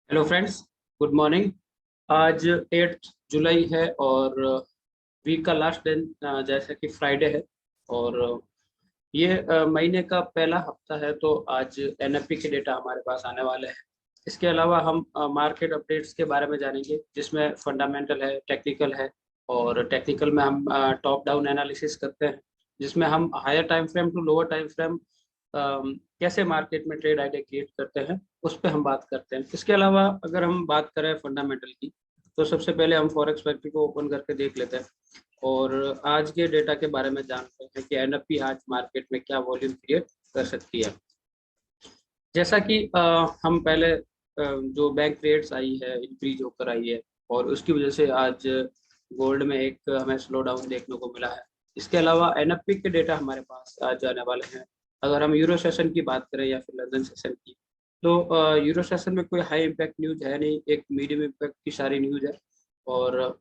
Hello friends, good morning. आज 8 जुलाई है और वीक का लास्ट दिन जैसे कि फ्राइडे है। और ये महीने का पहला हफ्ता है, तो आज एनएफपी के डेटा हमारे पास आने वाले हैं। इसके अलावा हम मार्केट अपडेट्स के बारे में जानेंगे, जिसमें फंडामेंटल है, टेक्निकल है। और टेक्निकल में हम टॉप डाउन एनालिसिस करते हैं, जिसमें हम higher time frame to lower time frame कैसे मार्केट में ट्रेड आइडिया क्रिएट करते हैं, उस पर हम बात करते हैं। इसके अलावा अगर हम बात करें फंडामेंटल की, तो सबसे पहले हम फॉरेक्स फैक्ट्री को ओपन करके देख लेते हैं और आज के डेटा के बारे में जानते हैं कि एनएफपी आज मार्केट में क्या वॉल्यूम क्रिएट कर सकती है। जैसा कि हम पहले जो बैंक रेट्स आई है इंक्रीज होकर आई है, और उसकी वजह से आज गोल्ड में एक हमें स्लो डाउन देखने को मिला है। इसके अलावा एनएफपी के डेटा हमारे पास आज आने वाले हैं। अगर हम यूरो सेशन की बात करें या फिर लंदन सेशन की, तो यूरो सेशन में कोई हाई इम्पैक्ट न्यूज है नहीं, एक मीडियम इम्पैक्ट की सारी न्यूज है। और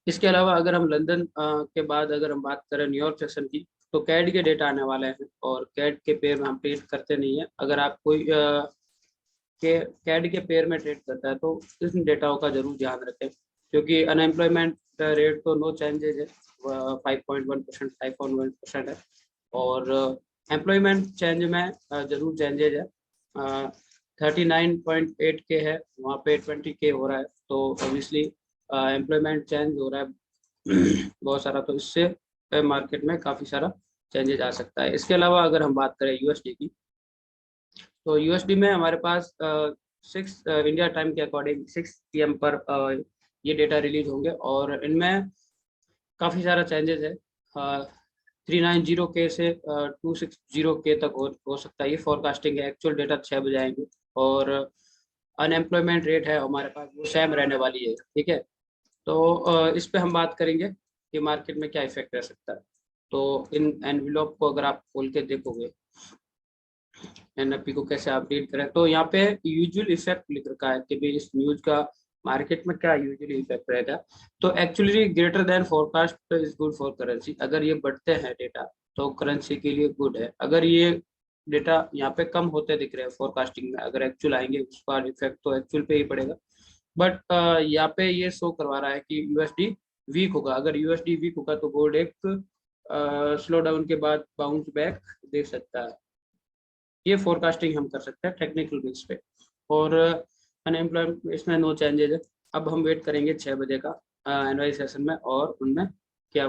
इसके अलावा अगर हम लंदन के बाद अगर हम बात करें न्यूयॉर्क सेशन की, तो कैड के डेटा आने वाले हैं। और कैड के पेयर में हम ट्रेड करते नहीं है। अगर आप कोई कैड के पेयर में ट्रेड करता है तो इस डेटाओं का जरूर ध्यान रखें, क्योंकि अनएम्प्लॉयमेंट रेट तो नो चेंजेज है, 5.1%, 5.1% है। और एम्प्लॉयमेंट चेंज में जरूर चेंजेज है। 39.8 के है, वहाँ पे 20 के हो रहा है, तो ऑब्वियसली एम्प्लॉयमेंट चेंज हो रहा है बहुत सारा, तो इससे मार्केट में काफ़ी सारा चेंजेज आ सकता है। इसके अलावा अगर हम बात करें यूएसडी की, तो यूएसडी में हमारे पास 6 इंडिया टाइम के अकॉर्डिंग 6 PM पर ये डेटा रिलीज होंगे, और इनमें काफ़ी सारा चेंजेस है। 390 के से 260 के तक हो सकता है। ये फोरकास्टिंग है, एक्चुअल डेटा 6 बजे आएंगे। और अनएम्प्लॉयमेंट रेट है हमारे पास, वो सेम रहने वाली है, ठीक है। तो इस पे हम बात करेंगे कि मार्केट में क्या इफेक्ट रह सकता है। तो इन एनवेलप को अगर आप खोल के देखोगे, एनएफपी को कैसे अपडेट करें, तो यहाँ पे यूजुअल इफेक्ट लिख रखा है कि भाई इस न्यूज का मार्केट में क्या यूजुअली इफेक्ट रहेगा। तो actually greater than forecast is good for currency. अगर ये बढ़ते हैं डेटा तो करेंसी के लिए गुड है। अगर ये डेटा यहाँ पे कम होते दिख रहे हैं फोरकास्टिंग में, अगर एक्चुअल आएंगे उसका इफेक्ट तो एक्चुअल पे ही पड़ेगा। बट यहाँ पे ये शो करवा रहा है कि यूएसडी वीक होगा। अगर यूएसडी वीक होगा तो गोल्ड एक स्लो डाउन के बाद बाउंस बैक दे सकता है। ये फोरकास्टिंग हम कर सकते हैं टेक्निकल बेस पे। और अनएम्प्लॉयमेंट इसमें नो चेंजेज है। अब हम वेट करेंगे 6 बजे का एनवाई सेशन में, और उनमें क्या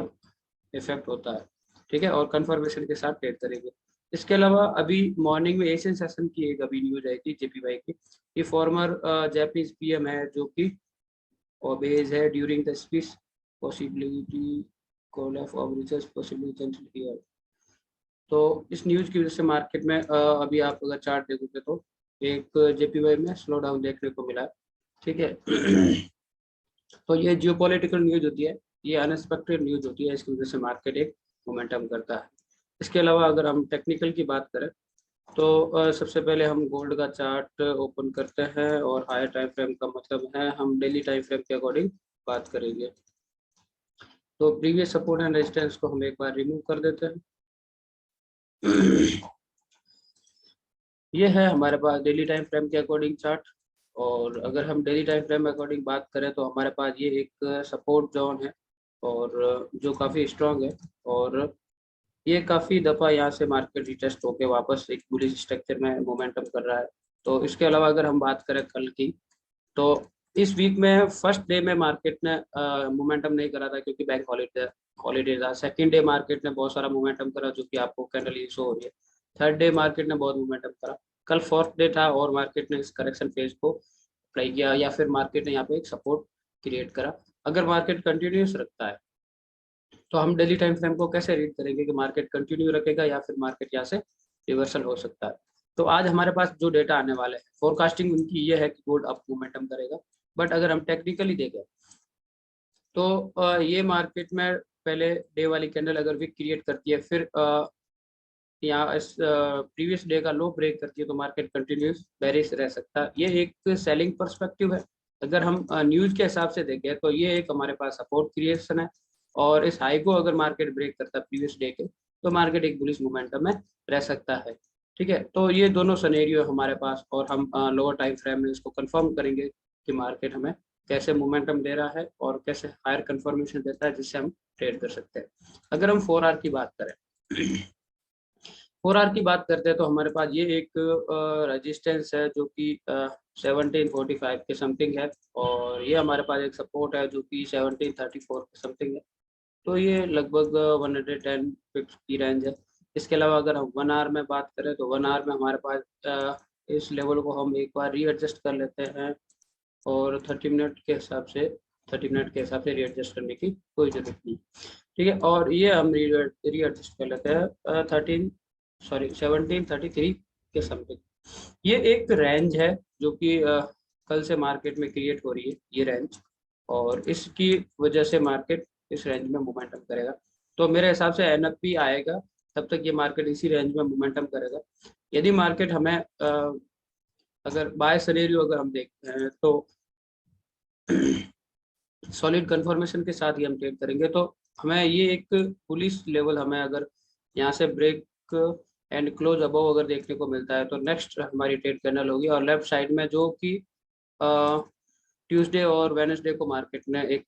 इफेक्ट होता है, ठीक है। और कंफर्मेशन के साथ ट्रेड करेंगे। इसके अलावा अभी मॉर्निंग में एशियन सेशन की एक अभी न्यूज आई थी जेपीवाई की। ये फॉर्मर जापानीज पीएम है, जो कि ओबेज है during the speech possibility call of research possibility. तो इस न्यूज की वजह से मार्केट में अभी आप अगर चार्ट देखोगे तो एक जेपीवाई में स्लो डाउन देखने को मिला है, ठीक है। तो ये जियोपॉलिटिकल न्यूज होती है, ये अनएक्सपेक्टेड न्यूज होती है, इसकी वजह से मार्केट एक मोमेंटम करता है। इसके अलावा अगर हम टेक्निकल की बात करें, तो सबसे पहले हम गोल्ड का चार्ट ओपन करते हैं, और हायर टाइम फ्रेम का मतलब है हम डेली टाइम फ्रेम के अकॉर्डिंग बात करेंगे। तो प्रीवियस सपोर्ट एंड रेजिस्टेंस को हम एक बार रिमूव कर देते हैं। ये है हमारे पास डेली टाइम फ्रेम के अकॉर्डिंग चार्ट। और अगर हम डेली टाइम फ्रेम अकॉर्डिंग बात करें, तो हमारे पास ये एक सपोर्ट जोन है, और जो काफ़ी स्ट्रॉन्ग है। और ये काफ़ी दफ़ा यहाँ से मार्केट रिटेस्ट होके वापस एक बुलिश स्ट्रक्चर में मोमेंटम कर रहा है। तो इसके अलावा अगर हम बात करें कल की, तो इस वीक में फर्स्ट डे में मार्केट ने मोमेंटम नहीं करा था, क्योंकि बैंक हॉलीडे था। सेकंड डे मार्केट ने बहुत सारा मोमेंटम करा, जो कि आपको कैंडल शो हो रही है। थर्ड डे मार्केट ने बहुत मोमेंटम करा। कल फोर्थ डे था, और मार्केट ने इस करेक्शन फेज को अप्लाई किया, या फिर मार्केट ने यहाँ पे एक सपोर्ट क्रिएट करा। अगर मार्केट कंटिन्यूस रखता है, तो हम डेली टाइम फ्रेम को कैसे रीड करेंगे कि मार्केट कंटिन्यू रखेगा या फिर मार्केट यहाँ से रिवर्सल हो सकता है। तो आज हमारे पास जो डेटा आने वाले हैं, फोरकास्टिंग उनकी ये है कि गोल्ड अप मोमेंटम करेगा। बट अगर हम टेक्निकली देखें, तो ये मार्केट में पहले डे वाली कैंडल अगर वीक क्रिएट करती है, फिर यहाँ इस प्रीवियस डे का लो ब्रेक करती है, तो मार्केट कंटिन्यूस बेरिश रह सकता है। ये एक सेलिंग पर्सपेक्टिव है। अगर हम न्यूज के हिसाब से देखें, तो ये एक हमारे पास सपोर्ट क्रिएशन है। और इस हाई को अगर मार्केट ब्रेक करता है प्रीवियस डे के, तो मार्केट एक बुलिश मोमेंटम में रह सकता है, ठीक है, तो ये दोनों सिनेरियो हमारे पास, और हम लोअर टाइम फ्रेम में इसको कंफर्म करेंगे कि मार्केट हमें कैसे मोमेंटम दे रहा है और कैसे हायर कंफर्मेशन देता है जिससे हम ट्रेड कर सकते हैं। अगर हम 4 आवर की बात करें 4 आवर की बात करते हैं तो हमारे पास ये एक रेजिस्टेंस है जो कि 1745 के समथिंग है, और ये हमारे पास एक सपोर्ट है जो कि 1734 के समथिंग है। तो ये लगभग 110 पिप्स की रेंज है। इसके अलावा अगर हम 1 आवर में बात करें तो 1 आवर में हमारे पास इस लेवल को हम एक बार रीएडजस्ट कर लेते हैं, और 30 मिनट के हिसाब से रीएडजस्ट करने की कोई ज़रूरत नहीं। ठीक है, और ये हम रीएडजस्ट कर लेते हैं 1733 के समथिंग। ये एक रेंज है जो कि कल से मार्केट में क्रिएट हो रही है ये रेंज, और इसकी वजह से मार्केट इस रेंज में मोमेंटम करेगा। तो मेरे हिसाब से एनएफपी आएगा तब तक ये मार्केट इसी रेंज में मोमेंटम करेगा। यदि मार्केट हमें अगर बाय सिनेरियो अगर हम देखते हैं तो सॉलिड कंफर्मेशन के साथ ही हम ट्रेड करेंगे, तो हमें ये एक पुलिस लेवल हमें अगर यहाँ से ब्रेक एंड क्लोज अबव अगर देखने को मिलता है तो नेक्स्ट हमारी ट्रेड कैंडल होगी। और लेफ्ट साइड में जो कि ट्यूसडे और वेडनेसडे को मार्केट ने एक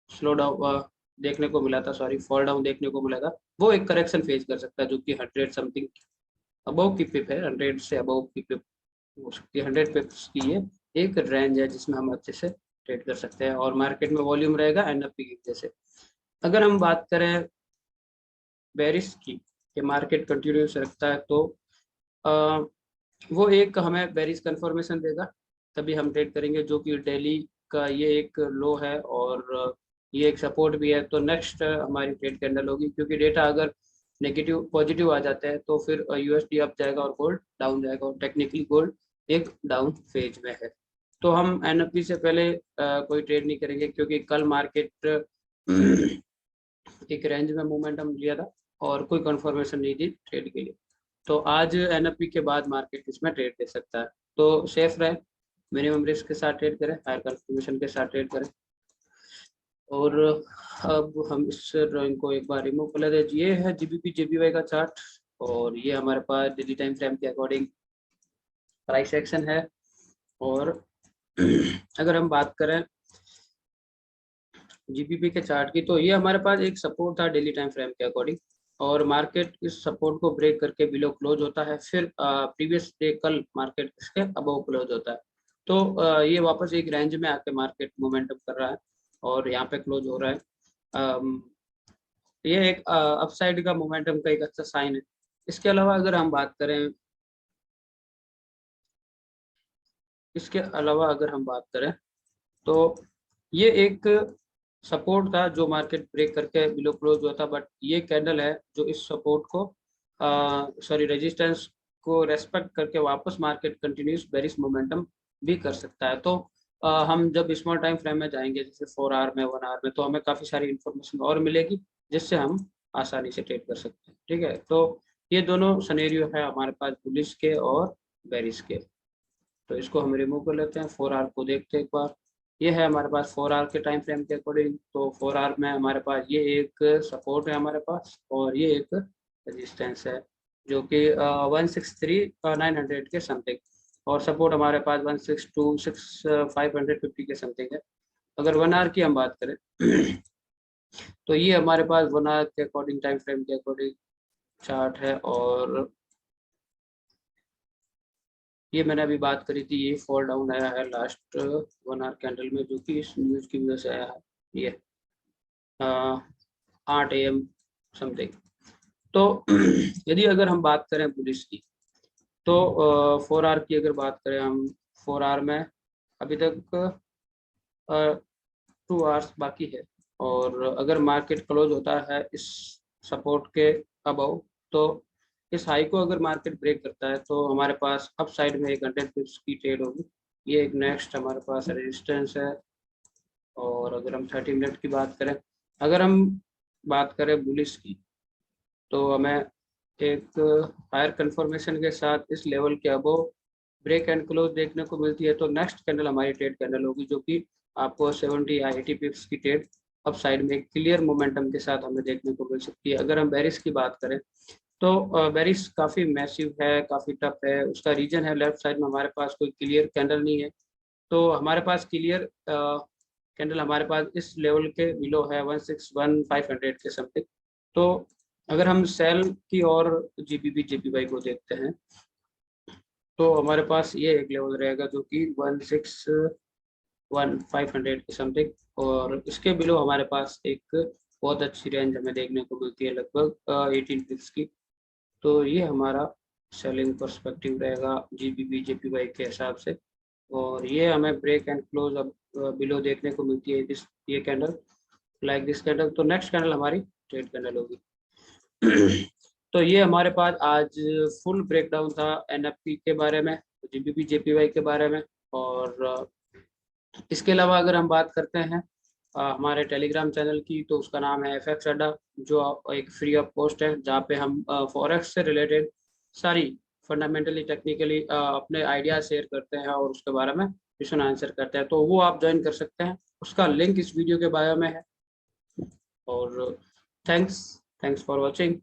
स्लो डाउन देखने को मिला था, सॉरी फॉल डाउन देखने को मिला था, वो एक करेक्शन फेस कर सकता है जो कि 100 समथिंग अबव की पिप है, 100 से अबव की पिप हो सकती है। 100 पिप्स की ये एक रेंज है जिसमें हम अच्छे से ट्रेड कर सकते हैं, और मार्केट में वॉल्यूम रहेगा एनएफपी की वजह से। अगर हम बात करें बेरिस की कि मार्केट कंटिन्यूस रखता है तो वो एक हमें बेरिस कंफर्मेशन देगा तभी हम ट्रेड करेंगे, जो कि डेली का ये एक लो है और ये एक सपोर्ट भी है। तो नेक्स्ट हमारी ट्रेड कैंडल होगी, क्योंकि डेटा अगर नेगेटिव पॉजिटिव आ जाते हैं तो फिर यूएसडी अप जाएगा और गोल्ड डाउन जाएगा, और टेक्निकली गोल्ड एक डाउन फेज में है। तो हम एनएफपी से पहले कोई ट्रेड नहीं करेंगे, क्योंकि कल मार्केट एक रेंज में मोमेंटम लिया था और कोई कंफर्मेशन नहीं थी ट्रेड के लिए। तो आज एनएफपी के बाद मार्केट इसमें ट्रेड दे सकता है, तो सेफ रहे, मिनिमम रिस्क के साथ ट्रेड करें, हायर कंफर्मेशन के साथ ट्रेड करें। और अब हम इस ड्राइंग को एक बार रिमूव कर लेते हैं। ये है जीबीपी जेबीवाई का चार्ट, और ये हमारे पास डेली टाइम फ्रेम के अकॉर्डिंग प्राइस एक्शन है। और अगर हम बात करें जीबीपी के चार्ट की, तो ये हमारे पास एक सपोर्ट था डेली टाइम फ्रेम के अकॉर्डिंग, और मार्केट इस सपोर्ट को ब्रेक करके बिलो क्लोज होता है, फिर प्रीवियस डे कल मार्केट इसके अबव क्लोज होता है। तो ये वापस एक रेंज में आके मार्केट मोमेंटम कर रहा है और यहाँ पे क्लोज हो रहा है। ये एक अपसाइड का मोमेंटम का एक अच्छा साइन है। इसके अलावा अगर हम बात करें तो ये एक सपोर्ट था जो मार्केट ब्रेक करके बिलो क्लोज हुआ था, बट ये कैंडल है जो इस सपोर्ट को रेजिस्टेंस को रेस्पेक्ट करके वापस मार्केट कंटिन्यूस बेरिश मोमेंटम भी कर सकता है। तो हम जब स्मॉल टाइम फ्रेम में जाएंगे जैसे 4 आवर में, 1 आवर में, तो हमें काफ़ी सारी इंफॉर्मेशन और मिलेगी जिससे हम आसानी से ट्रेड कर सकते हैं। ठीक है, तो ये दोनों सिनेरियो है हमारे पास बुलिश के और बेरिश के। तो इसको हम रिमूव कर लेते हैं। 4 आवर को देखते हैं एक बार। ये है हमारे पास 4 आवर के टाइम फ्रेम के अकॉर्डिंग। तो 4 आवर में हमारे पास ये एक सपोर्ट है हमारे पास, और ये एक रेजिस्टेंस है जो कि 163,900 के समथिंग, और सपोर्ट हमारे पास 162,550 के समथिंग है। अगर 1 आवर की हम बात करें तो ये हमारे पास 1 आवर के अकॉर्डिंग टाइम फ्रेम के अकॉर्डिंग चार्ट है, और ये मैंने अभी बात करी थी, ये फॉल डाउन आया है लास्ट 1 आवर कैंडल में, जो कि इस न्यूज की वजह से आया है। ये 8 AM समथिंग। तो यदि अगर हम बात करें पुलिस की, तो 4 आवर की अगर बात करें हम, 4 आवर में अभी तक 2 आवर्स बाकी है, और अगर मार्केट क्लोज होता है इस सपोर्ट के अबव, तो इस हाई को अगर मार्केट ब्रेक करता है तो हमारे पास अप साइड में एक 100 पिप्स की ट्रेड होगी। ये एक नेक्स्ट हमारे पास रेजिस्टेंस है। और अगर हम 30 मिनट की बात करें, अगर हम बात करें बुलिश की, तो हमें एक हायर कंफर्मेशन के साथ इस लेवल के अबव ब्रेक एंड क्लोज देखने को मिलती है, तो नेक्स्ट कैंडल हमारी ट्रेड कैंडल होगी जो कि आपको 70 या 80 पिप्स की ट्रेड अप साइड में क्लियर मोमेंटम के साथ हमें देखने को मिल सकती है। अगर हम बेरिश की बात करें तो बेरिस काफ़ी मैसिव है, काफ़ी टफ है। उसका रीजन है लेफ्ट साइड में हमारे पास कोई क्लियर कैंडल नहीं है। तो हमारे पास क्लियर कैंडल हमारे पास इस लेवल के बिलो है 161,500 के समथिंग। तो अगर हम सेल की और जीबीबी जेपीवाई को देखते हैं तो हमारे पास ये एक लेवल रहेगा जो कि 161,500 के समथिंग, और इसके बिलो हमारे पास एक बहुत अच्छी रेंज हमें देखने को मिलती है लगभग 18 पिप्स की। तो ये हमारा सेलिंग पर्सपेक्टिव रहेगा जीबीबी जेपीवाई के हिसाब से। और ये हमें ब्रेक एंड क्लोज अब बिलो देखने को मिलती है दिस ये कैंडल, लाइक दिस कैंडल। तो नेक्स्ट कैंडल हमारी ट्रेड कैंडल होगी। तो ये हमारे पास आज फुल ब्रेकडाउन था एनएफपी के बारे में, जीबीबी जेपीवाई के बारे में। और इसके अलावा अगर हम बात करते हैं हमारे टेलीग्राम चैनल की, तो उसका नाम है एफएक्स अड्डा, जो एक फ्री ऑफ कॉस्ट है, जहाँ पे हम फॉरेक्स से रिलेटेड सारी फंडामेंटली टेक्निकली अपने आइडिया शेयर करते हैं और उसके बारे में क्वेश्चन आंसर करते हैं। तो वो आप ज्वाइन कर सकते हैं, उसका लिंक इस वीडियो के बायो में है। और थैंक्स फॉर वॉचिंग।